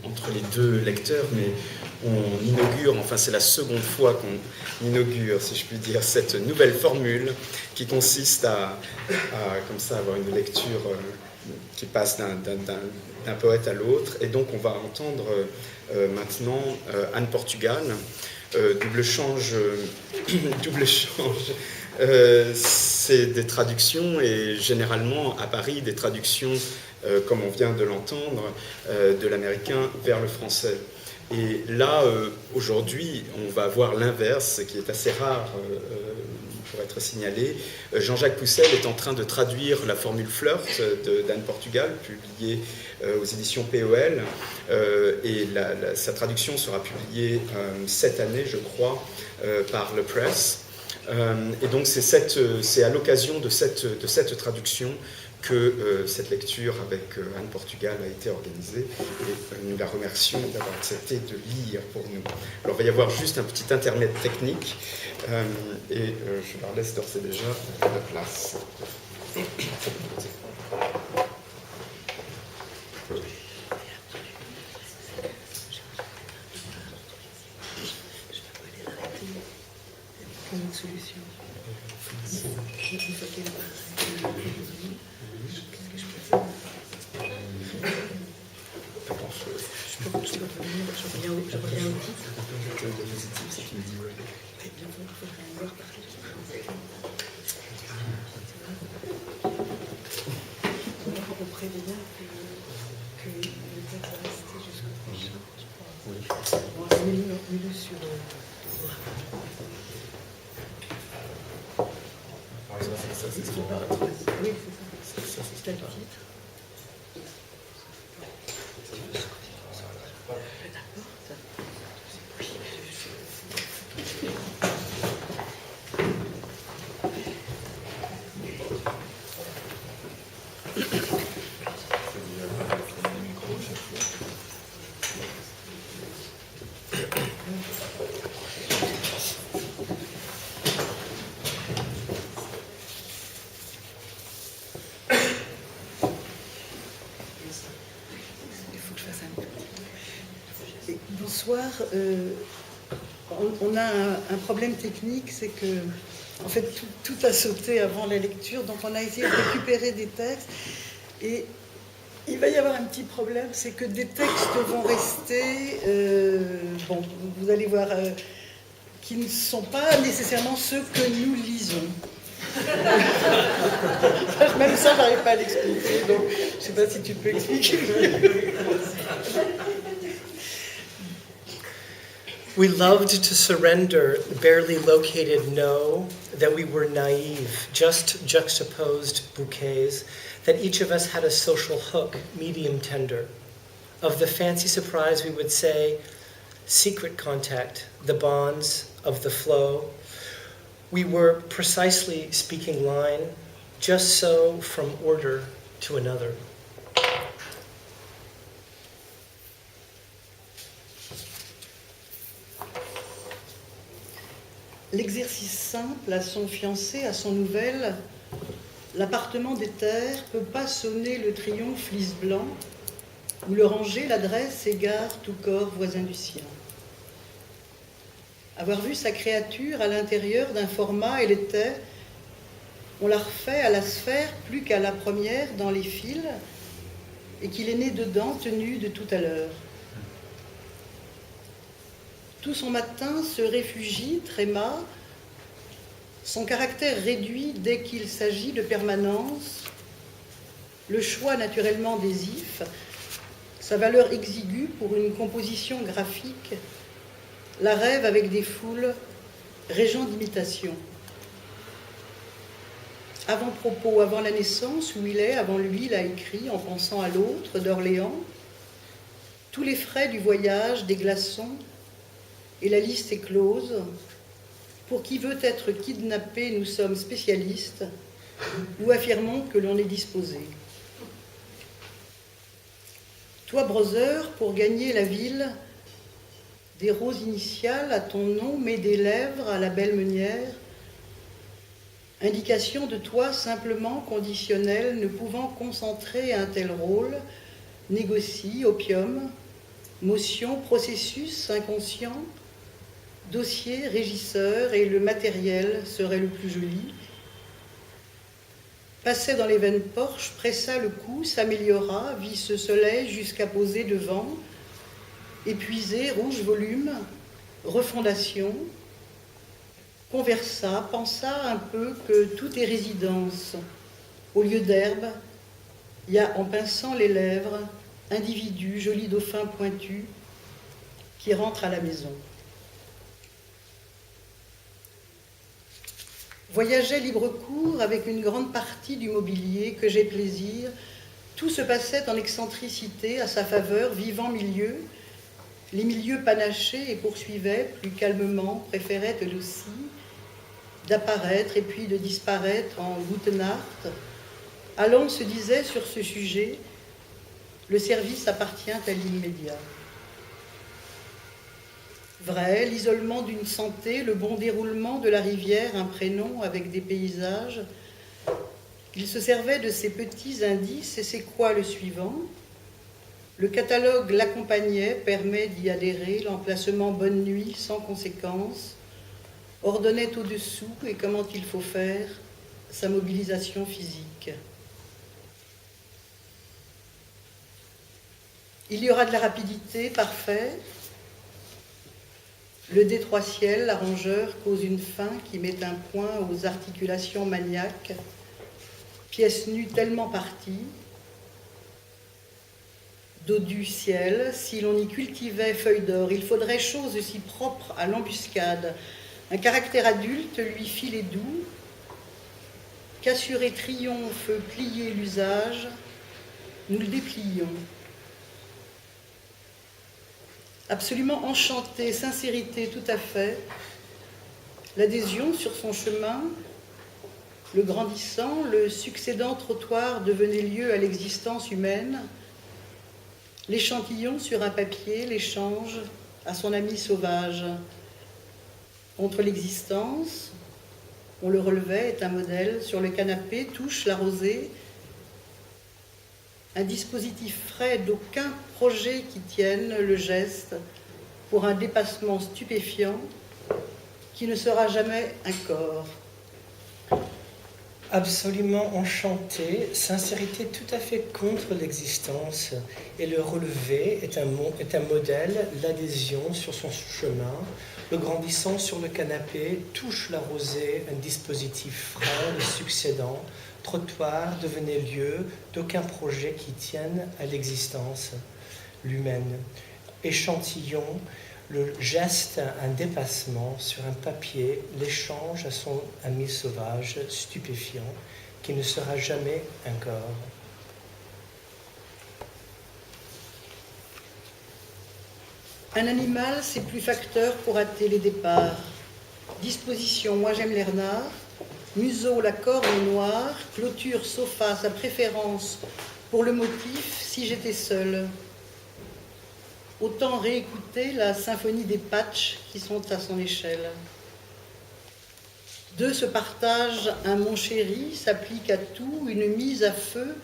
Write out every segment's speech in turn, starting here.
entre les deux lecteurs, mais on inaugure, enfin c'est la seconde fois qu'on inaugure, si je puis dire, cette nouvelle formule qui consiste à comme ça, avoir une lecture qui passe d'un poète à l'autre. Et donc on va entendre maintenant Anne Portugal, double change, c'est des traductions, et généralement à Paris des traductions comme on vient de l'entendre, de l'américain vers le français. Et là, aujourd'hui, on va voir l'inverse, qui est assez rare pour être signalé. Jean-Jacques Poussel est en train de traduire la formule Flirt d'Anne Portugal, publiée aux éditions POL, et sa traduction sera publiée cette année, je crois, par Le Press. Et donc c'est à l'occasion de cette traduction que cette lecture avec Anne Portugal a été organisée, et nous la remercions d'avoir accepté de lire pour nous. Alors il va y avoir juste un petit intermède technique, et je leur laisse d'ores et déjà la place. Une solution. Je reviens au titre. On prévient que le texte va rester jusqu'au prochain. Bon, mets-le sur. C'est ce qui paraît. Oui, c'est ça. C'est le titre. Bonsoir. On a un problème technique, c'est que en fait tout a sauté avant la lecture, donc on a essayé de récupérer des textes, et il va y avoir un petit problème, c'est que des textes vont rester, bon, vous allez voir, qui ne sont pas nécessairement ceux que nous lisons. Même ça, j'arrive pas à l'expliquer, donc je sais pas si tu peux expliquer. We loved to surrender, barely located know that we were naive, just juxtaposed bouquets, that each of us had a social hook, medium tender. Of the fancy surprise, we would say, secret contact, the bonds of the flow. We were precisely speaking line, just so from order to another. L'exercice simple à son fiancé, à son nouvelle, l'appartement des terres peut pas sonner le triomphe lys blanc, où le ranger, l'adresse égare tout corps voisin du sien. Avoir vu sa créature à l'intérieur d'un format, elle était, on la refait à la sphère plus qu'à la première dans les fils, et qu'il est né dedans, tenu de tout à l'heure. Tout son matin se réfugie, tréma, son caractère réduit dès qu'il s'agit de permanence, le choix naturellement des ifs, sa valeur exiguë pour une composition graphique, la rêve avec des foules, régent d'imitation. Avant-propos, avant la naissance, où il est, avant lui, il a écrit, en pensant à l'autre, d'Orléans, tous les frais du voyage, des glaçons, et la liste est close. Pour qui veut être kidnappé, nous sommes spécialistes, ou affirmons que l'on est disposé. Toi, brother, pour gagner la ville, des roses initiales à ton nom, mets des lèvres à la belle meunière, indication de toi simplement conditionnelle, ne pouvant concentrer un tel rôle, négocie, opium, motion, processus inconscient, dossier, régisseur, et le matériel serait le plus joli. Passait dans les veines porches, pressa le cou, s'améliora, vit ce soleil jusqu'à poser devant, épuisé, rouge volume, refondation, conversa, pensa un peu que tout est résidence. Au lieu d'herbe, il y a en pinçant les lèvres, individu, joli dauphin pointu, qui rentre à la maison. Voyageais libre cours avec une grande partie du mobilier que j'ai plaisir. Tout se passait en excentricité à sa faveur, vivant milieu. Les milieux panachaient et poursuivaient, plus calmement, préféraient eux aussi, d'apparaître et puis de disparaître en Gouttenacht. Allons se disait sur ce sujet, le service appartient à l'immédiat. Vrai, l'isolement d'une santé, le bon déroulement de la rivière, un prénom avec des paysages. Il se servait de ces petits indices, et c'est quoi le suivant? Le catalogue l'accompagnait, permet d'y adhérer, l'emplacement bonne nuit sans conséquence, ordonnait au-dessous et comment il faut faire sa mobilisation physique. Il y aura de la rapidité, parfait. Le détroit ciel, l'arrangeur, cause une fin qui met un point aux articulations maniaques. Pièce nue tellement partie. Dos du ciel, si l'on y cultivait feuilles d'or, il faudrait chose si propre à l'embuscade. Un caractère adulte lui file doux. Qu'assurer triomphe, plier l'usage, nous le déplions. Absolument enchanté, sincérité tout à fait, l'adhésion sur son chemin, le grandissant, le succédant trottoir devenait lieu à l'existence humaine, l'échantillon sur un papier, l'échange à son ami sauvage. Contre l'existence, on le relevait, est un modèle, sur le canapé, touche la rosée, un dispositif frais d'aucun projet qui tienne le geste pour un dépassement stupéfiant qui ne sera jamais un corps. Absolument enchanté, sincérité tout à fait contre l'existence, et le relevé est un modèle, l'adhésion sur son chemin, le grandissant sur le canapé, touche la rosée, un dispositif frais, le succédant, trottoir devenait lieu d'aucun projet qui tienne à l'existence, l'humaine. Échantillon, le geste, un dépassement sur un papier, l'échange à son ami sauvage, stupéfiant, qui ne sera jamais un corps. Un animal, c'est plus facteur pour hâter les départs. Disposition, moi j'aime les renards. Museau, la corne noire. Clôture, sofa, sa préférence pour le motif, si j'étais seule. Autant réécouter la symphonie des patchs qui sont à son échelle. Deux se partagent un mon chéri, s'applique à tout, une mise à feu,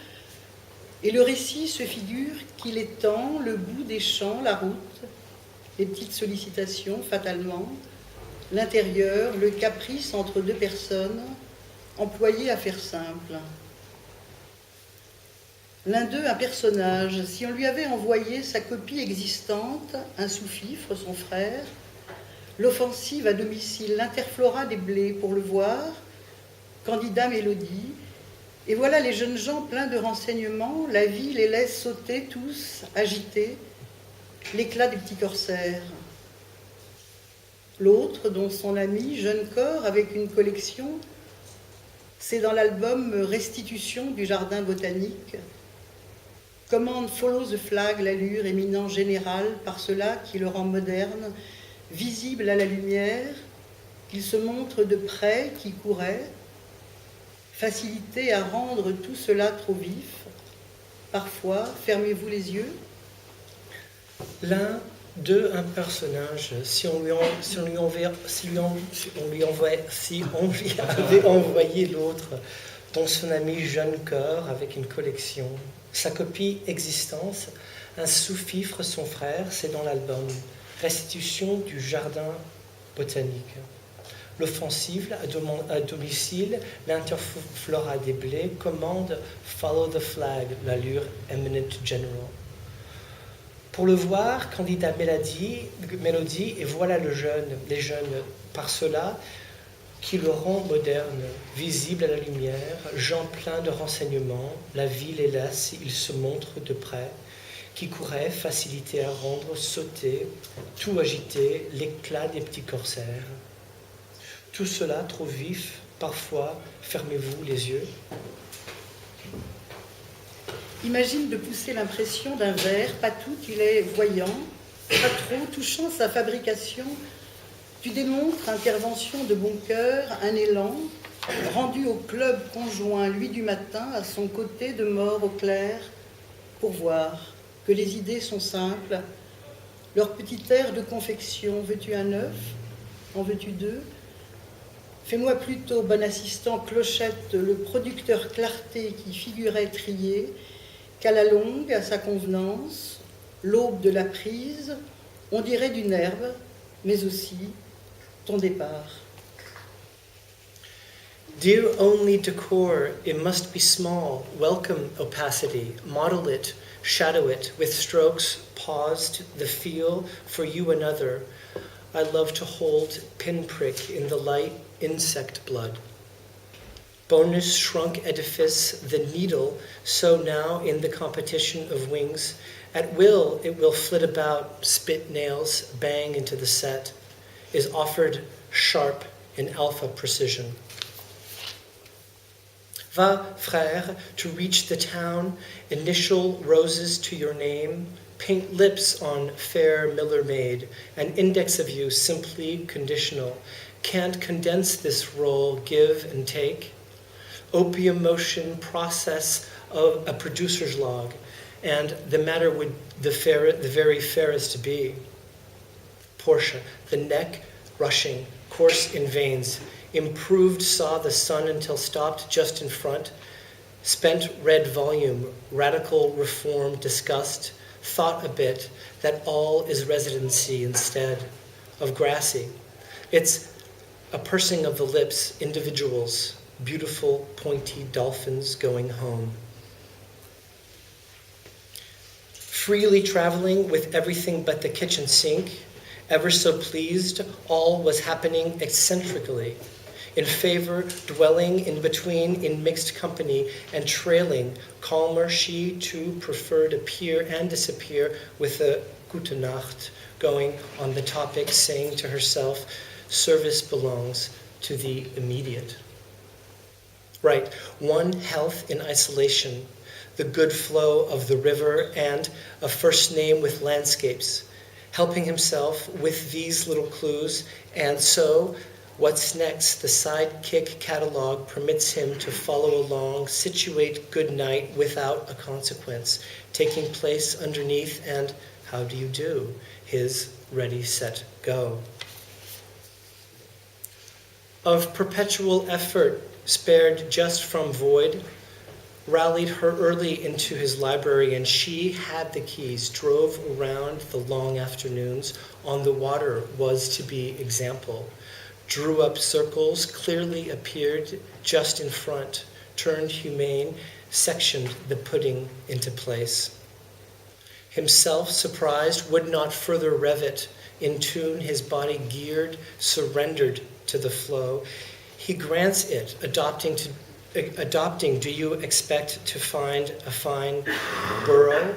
et le récit se figure qu'il étend le bout des champs, la route, les petites sollicitations fatalement, l'intérieur, le caprice entre deux personnes, employées à faire simple. L'un d'eux, un personnage, si on lui avait envoyé sa copie existante, un sous-fifre, son frère, l'offensive à domicile, l'interflora des blés pour le voir, candidat mélodie, et voilà les jeunes gens pleins de renseignements, la vie les laisse sauter tous, agités, l'éclat des petits corsaires. L'autre, dont son ami, jeune corps avec une collection, c'est dans l'album Restitution du jardin botanique. Commande follow the flag, l'allure éminent général, par cela qui le rend moderne, visible à la lumière, qu'il se montre de près, qui courait, facilité à rendre tout cela trop vif. Parfois, fermez-vous les yeux. L'un d'eux, un personnage, si on lui avait envoyé l'autre, dont son ami jeune corps avec une collection, sa copie existence, Un sous-fifre, son frère, c'est dans l'album. Restitution du jardin botanique. L'offensive à domicile, l'interflora des blés commande Follow the flag, l'allure Eminent General. Pour le voir, candidat mélodie, et voilà les jeunes, par cela qui le rend moderne, visible à la lumière, gens pleins de renseignements, la ville est lasse, il se montre de près, qui courait, facilité à rendre, sauter, tout agité, l'éclat des petits corsaires. Tout cela trop vif, parfois, fermez-vous les yeux. Imagine de pousser l'impression d'un verre, pas tout, il est voyant, pas trop, touchant sa fabrication. Tu démontres intervention de bon cœur, un élan, rendu au club conjoint, lui du matin, à son côté de mort au clair, pour voir que les idées sont simples. Leur petit air de confection, veux-tu un œuf? En veux-tu deux? Fais-moi plutôt, bon assistant, Clochette, le producteur clarté qui figurait trié, qu'à la longue, à sa convenance, l'aube de la prise, on dirait d'une herbe, mais aussi ton départ. Dear only decor, it must be small, welcome opacity, model it, shadow it, with strokes paused, the feel for you another. I love to hold pinprick in the light insect blood. Bonus shrunk edifice, the needle, so now in the competition of wings. At will it will flit about, spit nails, bang into the set, is offered sharp in alpha precision. Va, frère, to reach the town, initial roses to your name, pink lips on fair Miller maid, an index of you simply conditional. Can't condense this role, give and take. Opium motion process of a producer's log, and the matter would the very fairest to be. Portia, the neck rushing, course in veins, improved saw the sun until stopped just in front, spent read volume, radical reform discussed, thought a bit that all is residency instead of grassy. It's a pursing of the lips, individuals, beautiful pointy dolphins going home. Freely traveling with everything but the kitchen sink, ever so pleased, all was happening eccentrically, in favor, dwelling in between in mixed company, and trailing, calmer she too preferred appear and disappear with a gute Nacht going on the topic, saying to herself, service belongs to the immediate. Right, one health in isolation, the good flow of the river, and a first name with landscapes, helping himself with these little clues, and so what's next, the sidekick catalog permits him to follow along, situate good night without a consequence, taking place underneath, and how do you do? His ready, set, go. Of perpetual effort, spared just from void, rallied her early into his library, and she had the keys, drove around the long afternoons, on the water was to be example, drew up circles, clearly appeared just in front, turned humane, sectioned the pudding into place. Himself, surprised, would not further rev it, in tune, his body geared, surrendered to the flow. He grants it, adopting, do you expect to find a fine burrow?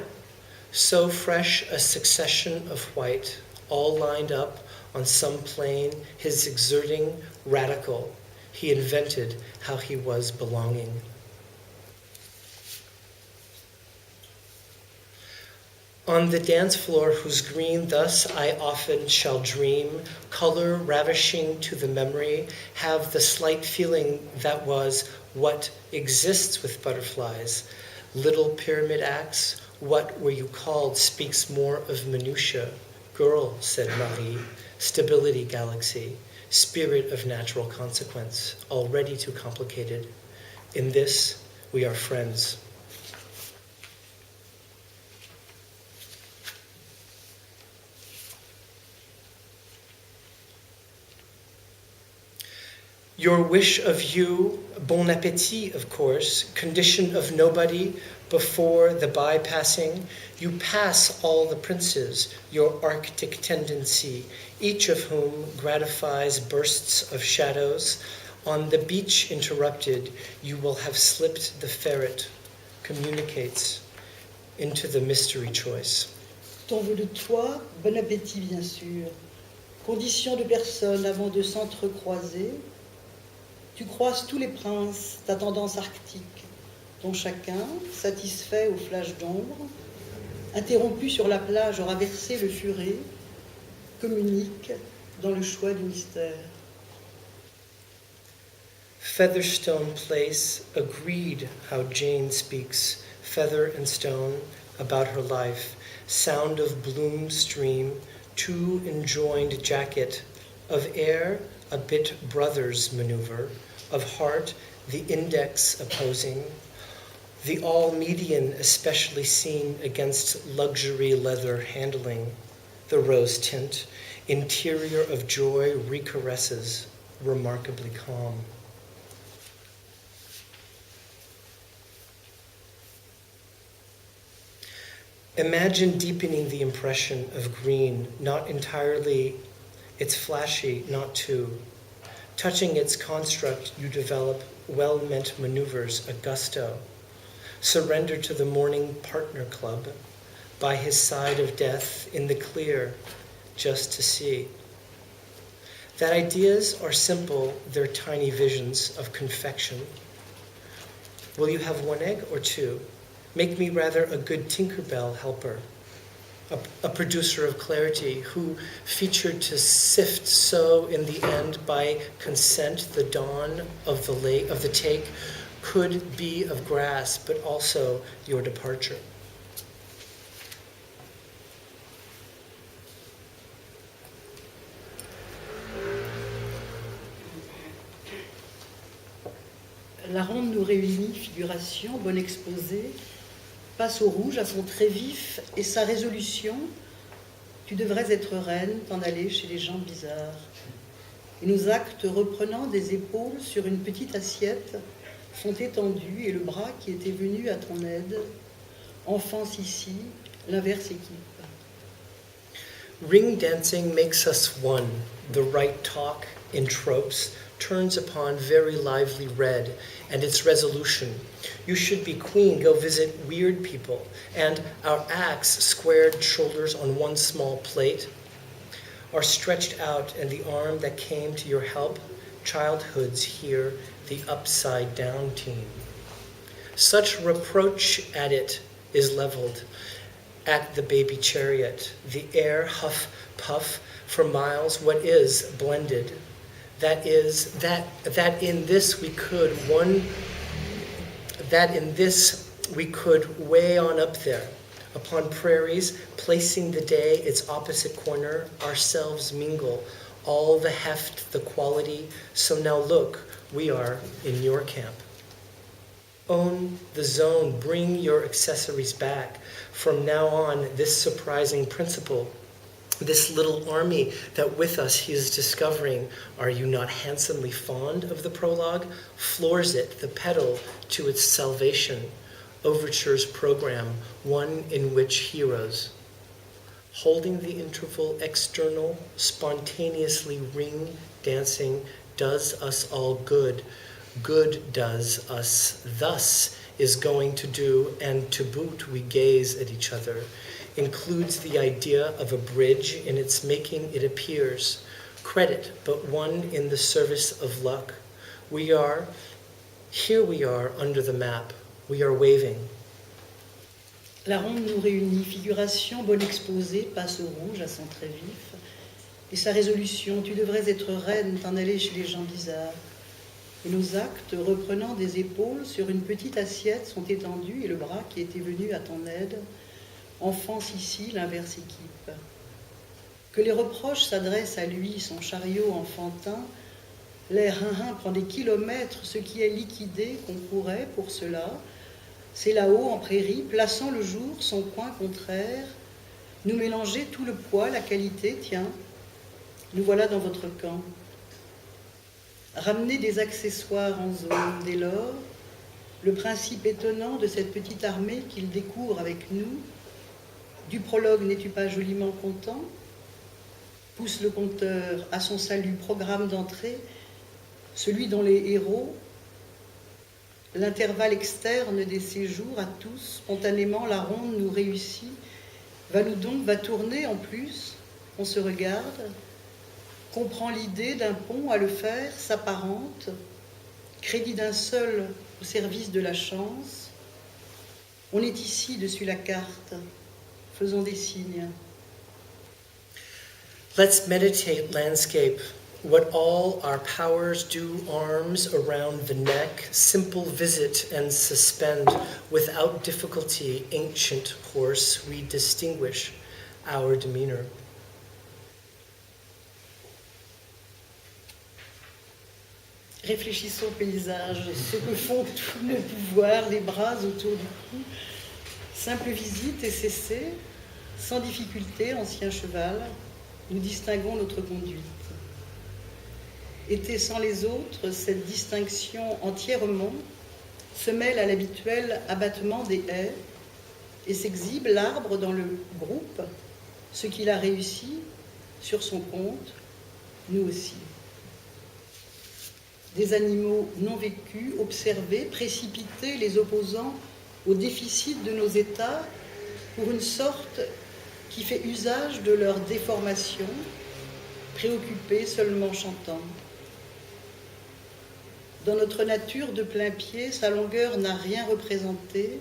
So fresh a succession of white, all lined up on some plane, his exerting radical. He invented how he was belonging. On the dance floor whose green thus I often shall dream, color ravishing to the memory, have the slight feeling that was what exists with butterflies. Little pyramid acts, what were you called, speaks more of minutia. Girl, said Marie, stability galaxy, spirit of natural consequence, already too complicated. In this, we are friends. Your wish of you, bon appétit, of course, condition of nobody before the bypassing. You pass all the princes, your arctic tendency, each of whom gratifies bursts of shadows. On the beach interrupted, you will have slipped the ferret, communicates into the mystery choice. Ton vœu de toi, bon appétit bien sûr. Condition de personne avant de s'entrecroiser. Tu croises tous les princes, ta tendance arctique, dont chacun, satisfait au flash d'ombre, interrompu sur la plage, aura versé le furet, communique dans le choix du mystère. Featherstone Place agreed how Jane speaks, feather and stone, about her life. Sound of bloom stream, two enjoined jacket, of air a bit brothers maneuver, of heart the index opposing, the all-median especially seen against luxury leather handling, the rose tint, interior of joy recaresses, remarkably calm. Imagine deepening the impression of green, not entirely, it's flashy, not too. Touching its construct, you develop well-meant maneuvers, a gusto. Surrender to the morning partner club, by his side of death, in the clear, just to see. That ideas are simple, they're tiny visions of confection. Will you have one egg or two? Make me rather a good Tinkerbell helper, a producer of clarity who featured to sift so in the end by consent the dawn of the take could be of grass, but also your departure. La ronde nous réunit, figuration, bon exposé, passe au rouge à son trait vif et sa résolution. Tu devrais être reine, t'en aller chez les gens bizarres. Et nos actes reprenant des épaules sur une petite assiette sont étendus et le bras qui était venu à ton aide enfonce ici l'inverse équipe. Ring dancing makes us one. The right talk in tropes turns upon very lively red and its resolution. You should be queen, go visit weird people. And our acts, squared shoulders on one small plate, are stretched out, and the arm that came to your help, childhood's here, the upside down team. Such reproach at it is leveled at the baby chariot. The air huff puff for miles, what is blended. That is, that in this we could way on up there, upon prairies, placing the day its opposite corner, ourselves mingle, all the heft, the quality, so now look, we are in your camp. Own the zone, bring your accessories back. From now on, this surprising principle, this little army that with us he is discovering, are you not handsomely fond of the prologue? Floors it, the pedal to its salvation. Overture's program, one in which heroes, holding the interval external, spontaneously ring dancing does us all good. Good does us thus is going to do, and to boot we gaze at each other. Includes the idea of a bridge in its making, it appears. Credit, but one in the service of luck. Here we are under the map. We are waving. La ronde nous réunit, figuration, bon exposé, passe au rouge à son trait vif. Et sa résolution, tu devrais être reine, t'en aller chez les gens bizarres. Et nos actes, reprenant des épaules sur une petite assiette, sont étendus et le bras qui était venu à ton aide enfonce ici l'inverse équipe. Que les reproches s'adressent à lui, son chariot enfantin, l'air hin prend des kilomètres, ce qui est liquidé, qu'on courait pour cela. C'est là-haut, en prairie, plaçant le jour, son coin contraire, nous mélanger tout le poids, la qualité, tiens, nous voilà dans votre camp. Ramener des accessoires en zone dès lors, le principe étonnant de cette petite armée qu'il découvre avec nous, du prologue n'es-tu pas joliment content, pousse le compteur à son salut, programme d'entrée, celui dont les héros, l'intervalle externe des séjours à tous, spontanément la ronde nous réussit, va tourner en plus, on se regarde, comprend l'idée d'un pont à le faire, s'apparente, crédit d'un seul au service de la chance. On est ici dessus la carte, faisons des signes. Let's meditate landscape, what all our powers do, arms around the neck, simple visit and suspend, without difficulty, ancient horse, we distinguish our demeanor. Réfléchissons au paysage, ce que font tous nos pouvoirs, les bras autour du cou. Simple visite et cesser, sans difficulté, ancien cheval, nous distinguons notre conduite. Était sans les autres, cette distinction entièrement se mêle à l'habituel abattement des haies et s'exhibe l'arbre dans le groupe, ce qu'il a réussi sur son compte, nous aussi. Des animaux non vécus, observés, précipités, les opposant au déficit de nos états pour une sorte qui fait usage de leur déformation, préoccupés seulement chantant. Dans notre nature de plein pied, sa longueur n'a rien représenté.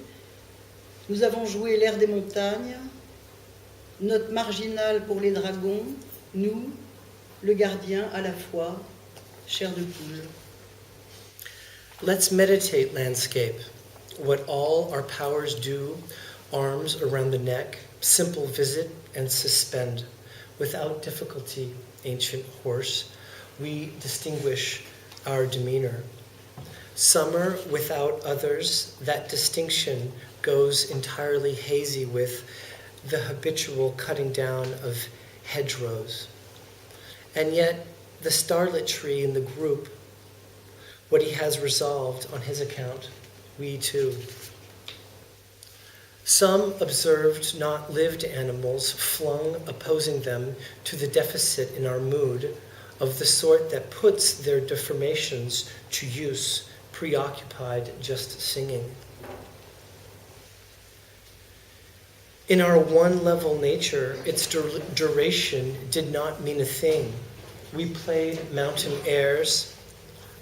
Nous avons joué l'air des montagnes, note marginale pour les dragons, nous, le gardien à la fois, chair de poule. Let's meditate landscape, what all our powers do, arms around the neck, simple visit and suspend. Without difficulty, ancient horse, we distinguish our demeanor. Summer without others, that distinction goes entirely hazy with the habitual cutting down of hedgerows. And yet, the starlet tree in the group, what he has resolved on his account, we too. Some observed not lived animals flung opposing them to the deficit in our mood of the sort that puts their deformations to use, preoccupied just singing. In our one-level nature, its duration did not mean a thing. We played mountain airs,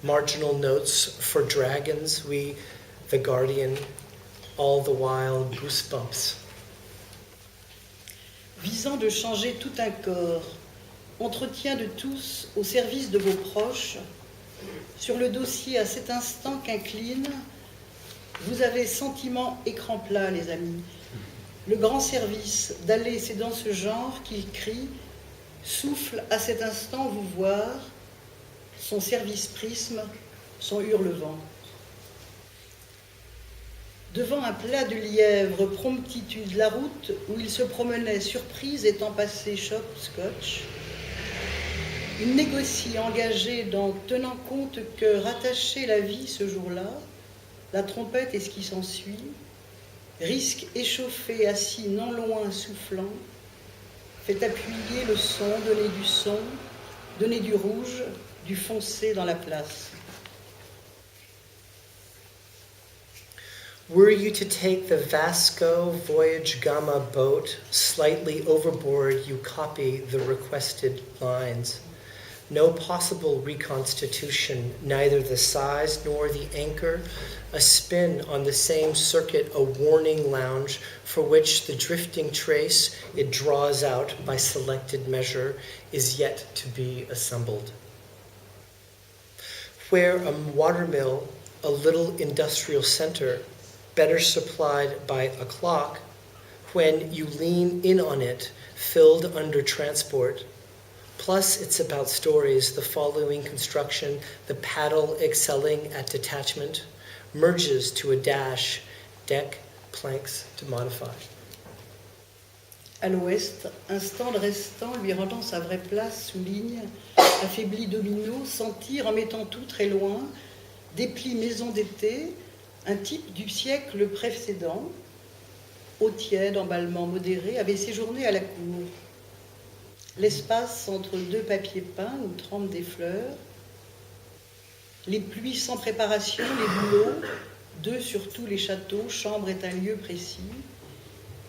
marginal notes for dragons, we, the guardian, all the while goosebumps. Visant de changer tout un corps, entretien de tous au service de vos proches, sur le dossier à cet instant qu'incline, vous avez sentiment écran plat, les amis. Le grand service d'aller, c'est dans ce genre qu'il crie, souffle à cet instant vous voir, son service prisme, son hurlevent. Devant un plat de lièvre, promptitude, la route où il se promenait surprise étant passée choc-scotch, il négocie engagé dans tenant compte que rattacher la vie ce jour-là, la trompette et ce qui s'ensuit, risque échauffé, assis non loin, soufflant, fait appuyer le son, donner du rouge, du foncé dans la place. Were you to take the Vasco Voyage Gamma boat slightly overboard, you copy the requested lines. No possible reconstitution, neither the size nor the anchor, a spin on the same circuit, a warning lounge for which the drifting trace it draws out by selected measure is yet to be assembled. Where a watermill, a little industrial center, better supplied by a clock, when you lean in on it, filled under transport. Plus, it's about stories, the following construction, the paddle excelling at detachment, merges to a dash, deck, planks to modify. À l'ouest, un stand restant lui rendant sa vraie place souligne, affaibli domino, sentir en mettant tout très loin, déplie maison d'été, un type du siècle précédent, eau tiède, emballement modéré, avait séjourné à la cour. L'espace entre deux papiers peints où trempent des fleurs, les pluies sans préparation, les boulots, deux sur tous les châteaux, chambre est un lieu précis,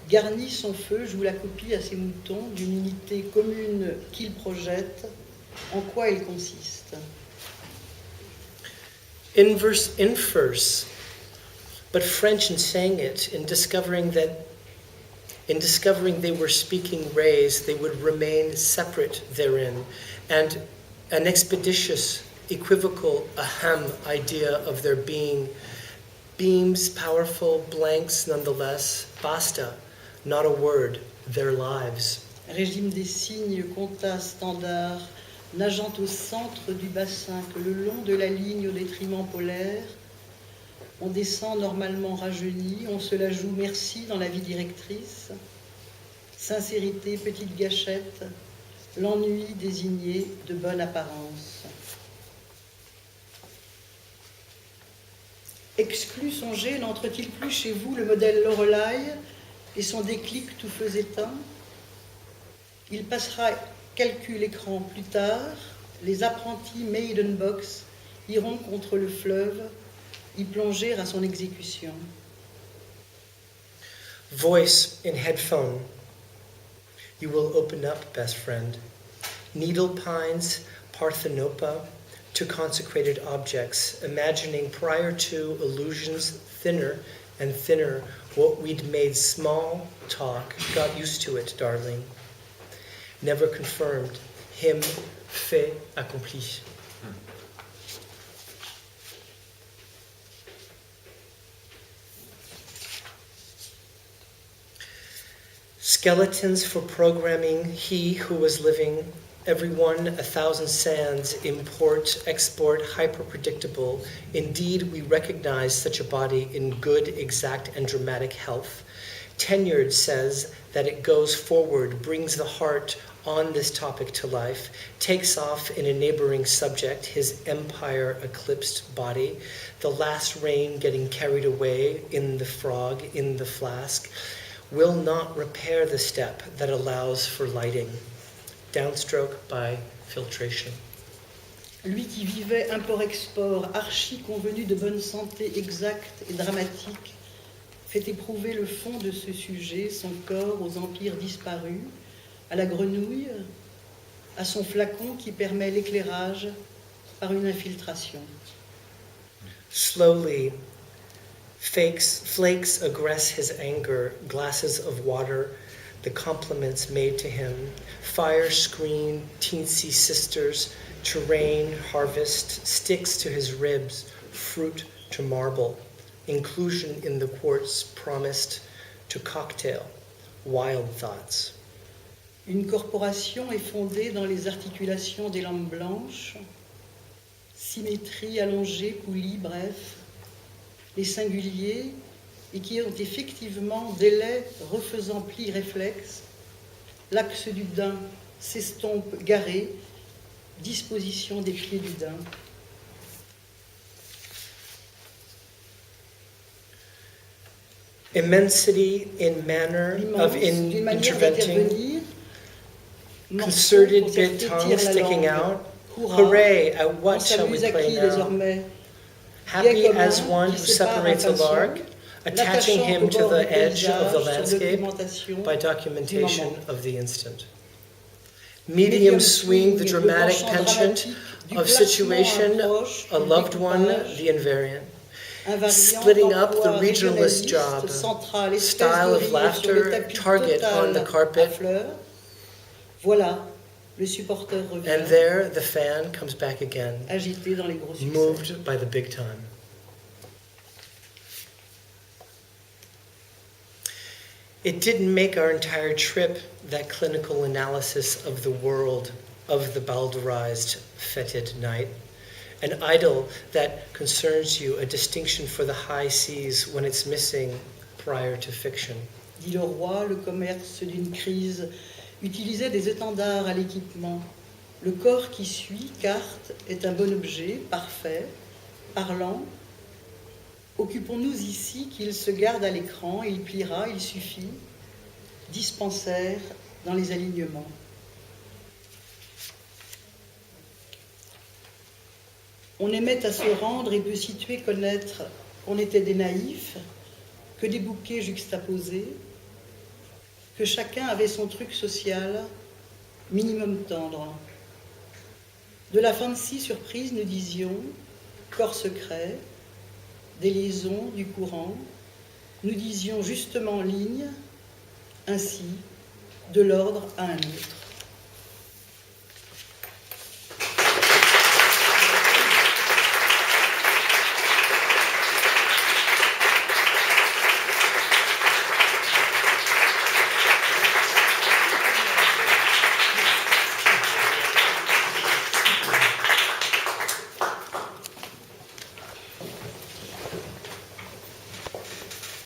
garnit son feu, joue la copie à ses moutons d'une unité commune qu'il projette, en quoi elle consiste. Inverse infers, but French in saying it, in discovering they were speaking rays, they would remain separate therein, and an expeditious, equivocal, ahem idea of their being, beams, powerful, blanks nonetheless, basta, not a word, their lives. Régime des signes, compta standard, nageant au centre du bassin, que le long de la ligne au détriment polaire, on descend normalement rajeuni, on se la joue merci dans la vie directrice, sincérité, petite gâchette, l'ennui désigné de bonne apparence. Exclu songer, n'entre-t-il plus chez vous le modèle Lorelai et son déclic tout feu éteint? Il passera calcul écran plus tard, les apprentis Maiden Box iront contre le fleuve, y plonger à son exécution. Voice in headphone. You will open up, best friend. Needle pines, Parthenopa, to consecrated objects, imagining prior to illusions thinner and thinner what we'd made small talk, got used to it, darling. Never confirmed. Him, fait accompli. Skeletons for programming, he who was living, everyone 1,000 sands, import, export, hyper-predictable. Indeed, we recognize such a body in good, exact, and dramatic health. Tenured says that it goes forward, brings the heart on this topic to life, takes off in a neighboring subject, his empire-eclipsed body, the last rain getting carried away in the frog, in the flask, will not repair the step that allows for lighting. Downstroke by filtration. Lui qui vivait import-export, archi-convenu de bonne santé exacte et dramatique, fait éprouver le fond de ce sujet, son corps aux empires disparus, à la grenouille, à son flacon qui permet l'éclairage par une infiltration. Slowly, flakes aggress his anger, glasses of water, the compliments made to him, fire screen, teensy sisters, terrain, harvest, sticks to his ribs, fruit to marble, inclusion in the quartz promised to cocktail, wild thoughts. Une corporation est fondée dans les articulations des lampes blanches, symétrie allongée, coulis, bref, les singuliers, et qui ont effectivement délai refaisant pli réflexe, l'axe du daim s'estompe garé, disposition des pieds du daim. Immensity in manner of d'une manière interventing, d'intervenir, concerted morceau bit concerté tongue tire la sticking langue. out. Hurrah. Hooray, at On what shall we s'amuse à play qui now? désormais? Happy Bien as commun one qui who sépare separates a impatient, lark, attaching l'attachant him au to bord the du edge of the paysage, sur landscape documentation by du documentation moment. of the instant. Medium swing, the le dramatic penchant penchant dramatique du of placement situation, approche a du loved one, découpage, the invariant. invariant Splitting up the d'emploi regionalist régionaliste, job, central, espèce style de of rire laughter, sur le tapis target total on the à carpet. fleurs. Voilà, le supporter revient, And there the fan comes back again, agité dans les gros succès. moved by the big time. It didn't make our entire trip, that clinical analysis of the world, of the balderized, fetid night. An idyll that concerns you, a distinction for the high seas when it's missing prior to fiction. dit le roi, le commerce d'une crise utilisait des étendards à l'équipement. Le corps qui suit, carte, est un bon objet, parfait, parlant. Occupons-nous ici qu'il se garde à l'écran, il pliera, il suffit. Dispensaire dans les alignements. On aimait à se rendre et peut situer, connaître qu'on était des naïfs, que des bouquets juxtaposés, que chacun avait son truc social, minimum tendre. De la fancy surprise, nous disions, corps secret, des liaisons du courant, nous disions justement ligne, ainsi, de l'ordre à un autre.